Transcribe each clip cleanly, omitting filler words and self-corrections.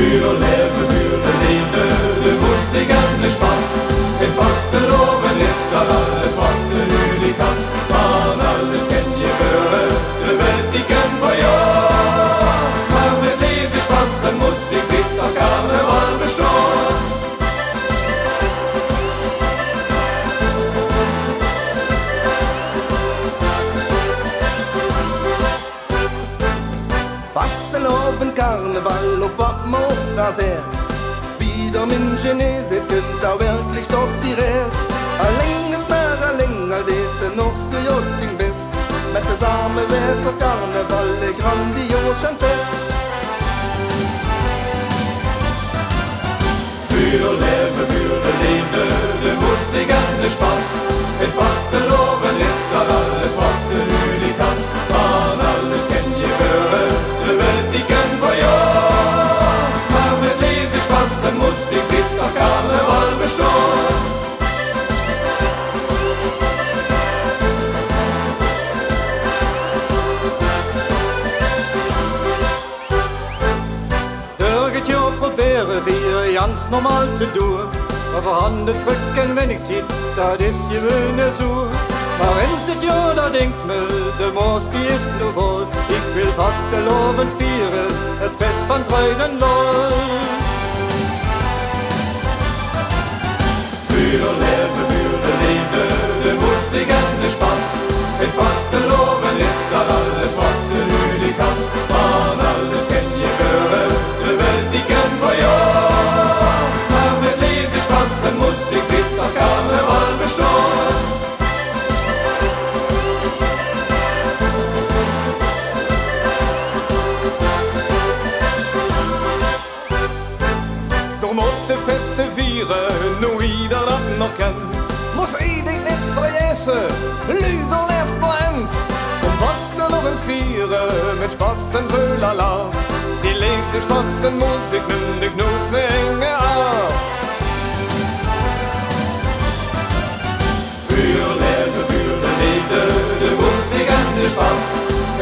Für leve, für det live, det musikende Spaß. En fasteloven ist bland alles was det nu likas. Man alles kan ge göra, det vet iken vad jag. Men ett liv i Spaß, en musik ditt och karneval består. Fasteloven, Karneval och Wappmåst rasert. Wieder min Geneset könnt auch wirklich dort siret. Länges mer, länger des det norske jotting best. Men zusammen wird der Karneval ein grandiosen Fest. Für leve, für det live, det musikende Spaß. En fasteloven ist bland alles was det nu likas. Man alles kan ge göra, det vet iken vad jag. Men ett liv i Spaß, en musik ditt och karneval består. Höret jag proberer für ganz normal zu tun. Aber Hände drücken, wenn ich zitt, da das gewöhne so. Aber wenn's ja, da denkt mir, der Moos, die ist nur voll. Ich will fasteloven feiern, et Fest von Freuden loll. Für leve, für det live, det musikende Spaß. En fasteloven ist bland alles was det nu likas. Man alles kan ge göra, det vet iken vad jag. Men ett liv i Spaß, en musik ditt och karneval består. De måtte feste fire, noe ider dat nog kent. Mås i deg litt forgjese, lyder lev på ens. Om fasteloven fire, med Spassen røla lav. De lekte Spassen musik, men det knots med enge av. Für leve, für det live, det musikende Spaß.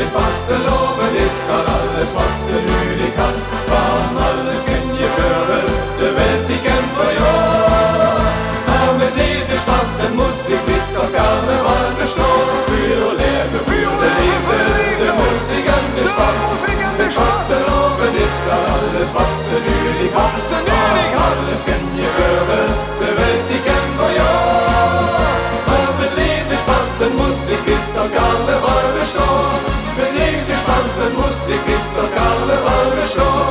En fasteloven ist bland alles was det nu likas. Man alles kan ge göra, det vet iken vad jag. Men ett liv i Spaß, en musik ditt och karneval består. För leve, för det live, det musikende Spaß. En fasteloven ist bland alles was det nu likas. Man alles kan ge göra, det vet iken vad jag. Men ett liv i Spaß, en musik ditt och karneval består. Ett liv i Spaß, en musik ditt och karneval består.